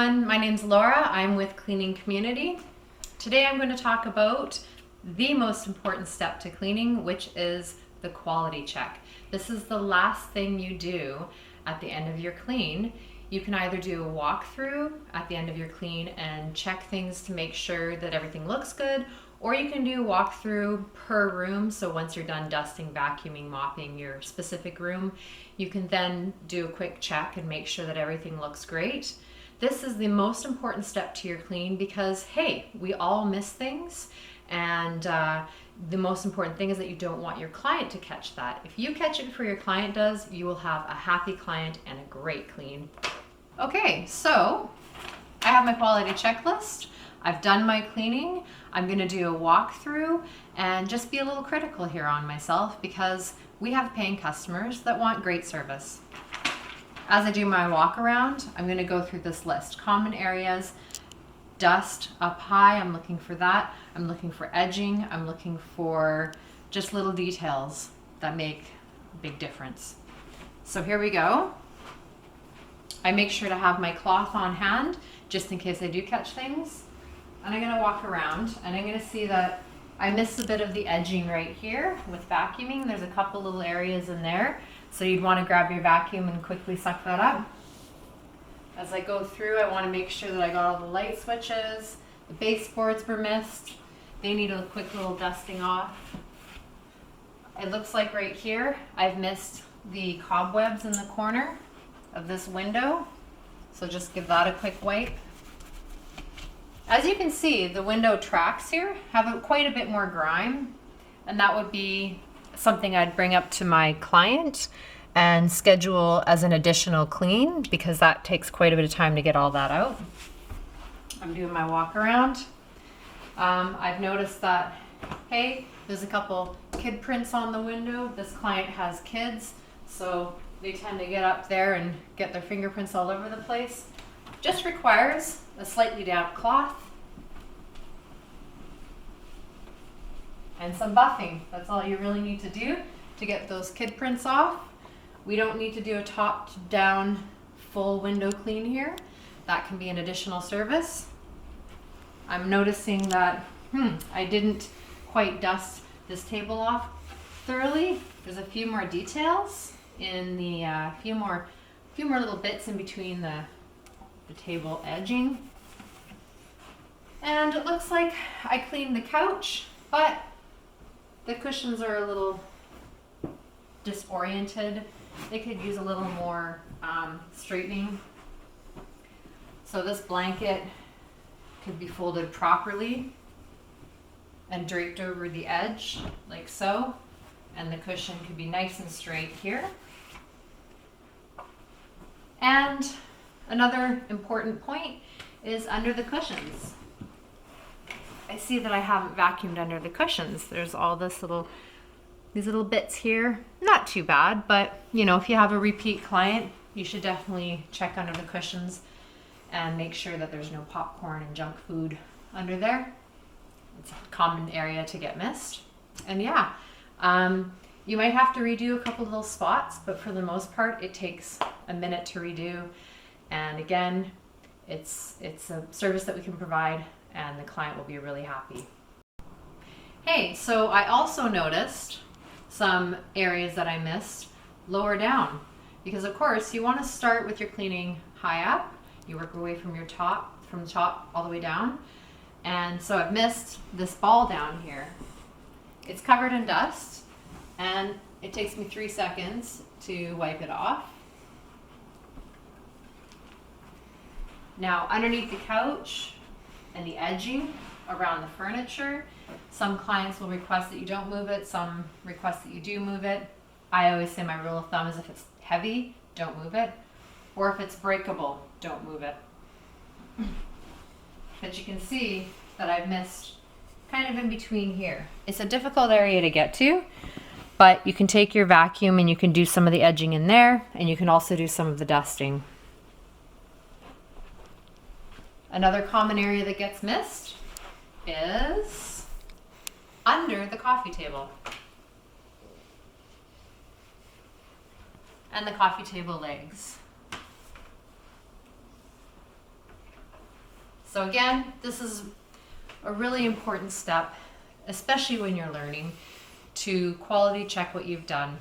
everyone, my name's Laura. I'm with Cleaning Community. Today I'm going to talk about the most important step to cleaning, which is the quality check. This is the last thing you do at the end of your clean. You can either do a walkthrough at the end of your clean and check things to make sure that everything looks good, or you can do a walkthrough per room. So once you're done dusting, vacuuming, mopping your specific room, you can then do a quick check and make sure that everything looks great. This is the most important step to your clean because, hey, we all miss things, and the most important thing is that you don't want your client to catch that. If you catch it before your client does, you will have a happy client and a great clean. Okay, so I have my quality checklist. I've done my cleaning. I'm going to do a walkthrough and just be a little critical here on myself because we have paying customers that want great service. As I do my walk around, I'm going to go through this list. Common areas, dust up high, I'm looking for that. I'm looking for edging. I'm looking for just little details that make a big difference. So here we go. I make sure to have my cloth on hand just in case I do catch things. And I'm going to walk around and I'm going to see that I missed a bit of the edging right here with vacuuming. There's a couple little areas in there. So you'd want to grab your vacuum and quickly suck that up. As I go through, I want to make sure that I got all the light switches. The baseboards were missed. They need a quick little dusting off. It looks like right here, I've missed the cobwebs in the corner of this window. So just give that a quick wipe. As you can see, the window tracks here have quite a bit more grime, and that would be something I'd bring up to my client and schedule as an additional clean because that takes quite a bit of time to get all that out. I'm doing my walk around. I've noticed that, hey, there's a couple kid prints on the window. This client has kids, so they tend to get up there and get their fingerprints all over the place. Just requires a slightly damp cloth and some buffing. That's all you really need to do to get those kid prints off. We don't need to do a top down full window clean here. That can be an additional service. I'm noticing that I didn't quite dust this table off thoroughly. There's a few more details in the few more little bits in between the table edging. And it looks like I cleaned the couch, but the cushions are a little disoriented. They could use a little more straightening. So this blanket could be folded properly and draped over the edge like so. And the cushion could be nice and straight here. And another important point is under the cushions. I see that I haven't vacuumed under the cushions. There's all these little bits here. Not too bad, but you know, if you have a repeat client, you should definitely check under the cushions and make sure that there's no popcorn and junk food under there. It's a common area to get missed. And yeah, you might have to redo a couple little spots, but for the most part, it takes a minute to redo. And again, it's a service that we can provide and the client will be really happy. Hey, so I also noticed some areas that I missed lower down because of course you want to start with your cleaning high up. You work your way from the top all the way down. And so I've missed this ball down here. It's covered in dust and it takes me 3 seconds to wipe it off. Now underneath the couch and the edging around the furniture, some clients will request that you don't move it, some request that you do move it. I always say my rule of thumb is if it's heavy, don't move it, or if it's breakable, don't move it. But you can see that I've missed kind of in between here. It's a difficult area to get to, but you can take your vacuum and you can do some of the edging in there, and you can also do some of the dusting. Another common area that gets missed is under the coffee table and the coffee table legs. So again, this is a really important step, especially when you're learning, to quality check what you've done.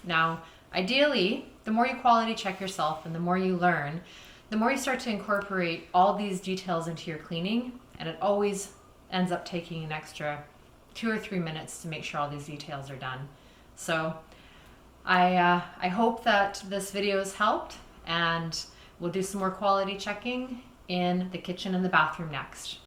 Now, ideally, the more you quality check yourself and the more you learn, the more you start to incorporate all these details into your cleaning, and it always ends up taking an extra 2 or 3 minutes to make sure all these details are done. So I hope that this video has helped, and we'll do some more quality checking in the kitchen and the bathroom next.